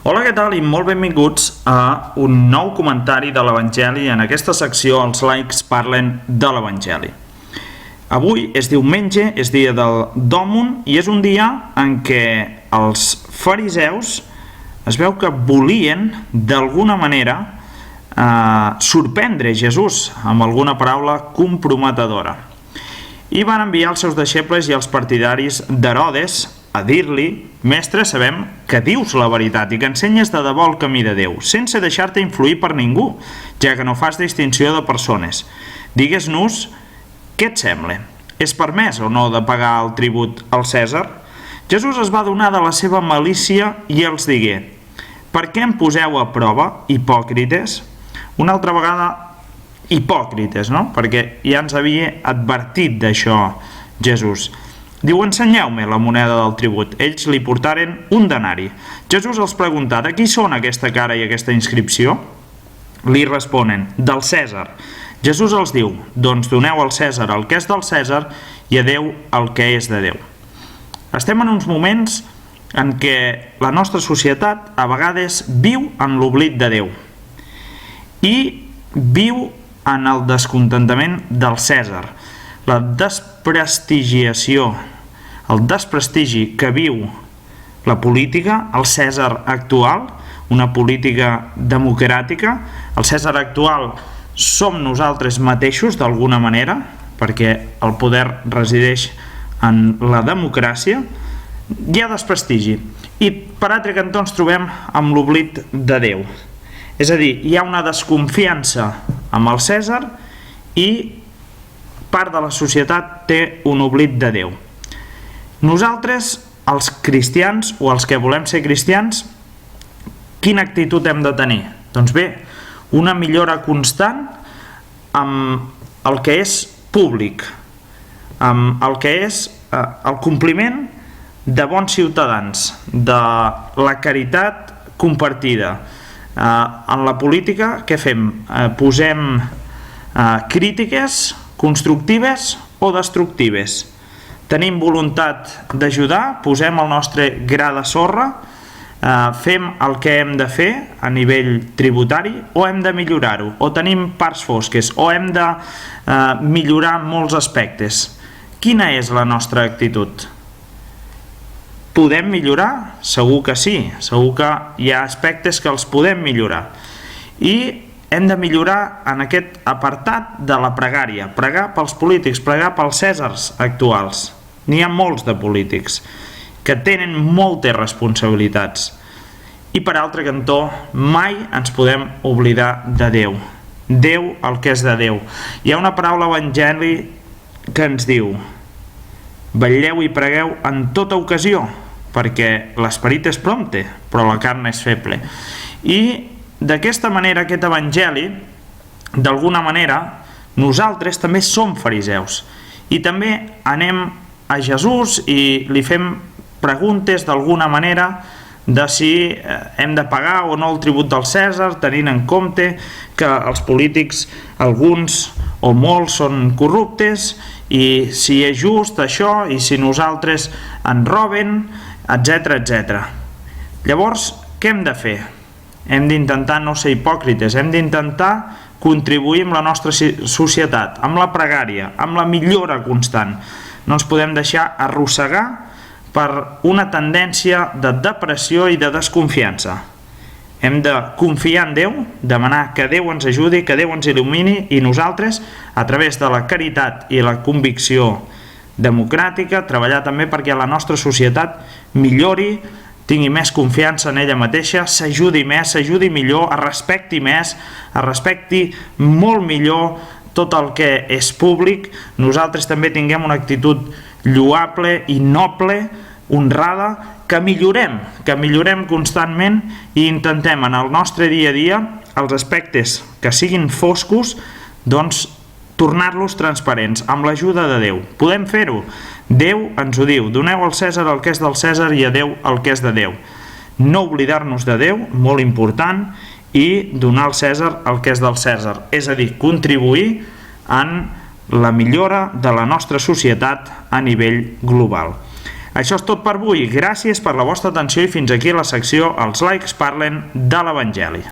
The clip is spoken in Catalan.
Hola, què tal? I molt benvinguts a un nou comentari de l'Evangeli. En aquesta secció els laics parlen de l'Evangeli. Avui és diumenge, és dia del Dòmum, i és un dia en què els fariseus es veu que volien, d'alguna manera, sorprendre Jesús amb alguna paraula comprometedora. I van enviar els seus deixebles i els partidaris d'Herodes a dir-li: «Mestre, sabem que dius la veritat i que ensenyes de debò el camí de Déu, sense deixar-te influir per ningú, ja que no fas distinció de persones. Digues-nos què et sembla. És permès o no de pagar el tribut al Cèsar?» Jesús es va adonar de la seva malícia i els digué: «Per què em poseu a prova, hipòcrites?» Una altra vegada, hipòcrites, no? Perquè ja ens havia advertit d'això Jesús. Diu: «Ensenyeu-me la moneda del tribut». Ells li portaren un denari. Jesús els pregunta: «De qui són aquesta cara i aquesta inscripció?» Li responen: «Del Cèsar». Jesús els diu: «Doncs doneu al Cèsar el que és del Cèsar i a Déu el que és de Déu». Estem en uns moments en què la nostra societat a vegades viu en l'oblit de Déu i viu en el descontentament del Cèsar. La desprestigiació, el desprestigi que viu la política, el Cèsar actual, una política democràtica. El Cèsar actual som nosaltres mateixos, d'alguna manera, perquè el poder resideix en la democràcia. Hi ha desprestigi. I per altre cantó ens trobem amb l'oblit de Déu. És a dir, hi ha una desconfiança amb el Cèsar i part de la societat té un oblit de Déu. Nosaltres, els cristians o els que volem ser cristians, quina actitud hem de tenir? Doncs bé, una millora constant amb el que és públic, amb el que és el compliment de bons ciutadans, de la caritat compartida. En la política, què fem? Posem crítiques constructives o destructives. Tenim voluntat d'ajudar, posem el nostre gra de sorra, fem el que hem de fer a nivell tributari o hem de millorar-ho, o tenim parts fosques, o hem de millorar molts aspectes. Quina és la nostra actitud? Podem millorar? Segur que sí, segur que hi ha aspectes que els podem millorar. I hem de millorar en aquest apartat de la pregària, pregar pels polítics, pregar pels cèsars actuals. N'hi ha molts de polítics que tenen moltes responsabilitats. I per altre cantó, mai ens podem oblidar de Déu. Déu, el que és de Déu. Hi ha una paraula a l'Evangeli que ens diu: «Vetlleu i pregueu en tota ocasió, perquè l'esperit és prompte, però la carn és feble». I d'aquesta manera, aquest Evangeli, d'alguna manera, nosaltres també som fariseus i també anem a Jesús i li fem preguntes d'alguna manera de si hem de pagar o no el tribut del Cèsar, tenint en compte que els polítics, alguns o molts, són corruptes, i si és just això, i si nosaltres ens roben, etc, etc. Llavors, què hem de fer? Hem d'intentar no ser hipòcrites, hem d'intentar contribuir amb la nostra societat, amb la pregària, amb la millora constant. No ens podem deixar arrossegar per una tendència de depressió i de desconfiança. Hem de confiar en Déu, demanar que Déu ens ajudi, que Déu ens il·lumini, i nosaltres, a través de la caritat i la convicció democràtica, treballar també perquè la nostra societat millori, tingui més confiança en ella mateixa, s'ajudi més, s'ajudi millor, es respecti més, es respecti molt millor tot el que és públic. Nosaltres també tinguem una actitud lloable i noble, honrada, que millorem constantment i intentem en el nostre dia a dia els aspectes que siguin foscos, doncs tornar-los transparents, amb l'ajuda de Déu. Podem fer-ho. Déu ens ho diu: doneu al Cèsar el que és del Cèsar i a Déu el que és de Déu. No oblidar-nos de Déu, molt important, i donar al Cèsar el que és del Cèsar. És a dir, contribuir en la millora de la nostra societat a nivell global. Això és tot per avui. Gràcies per la vostra atenció i fins aquí la secció Els laics parlen de l'Evangeli.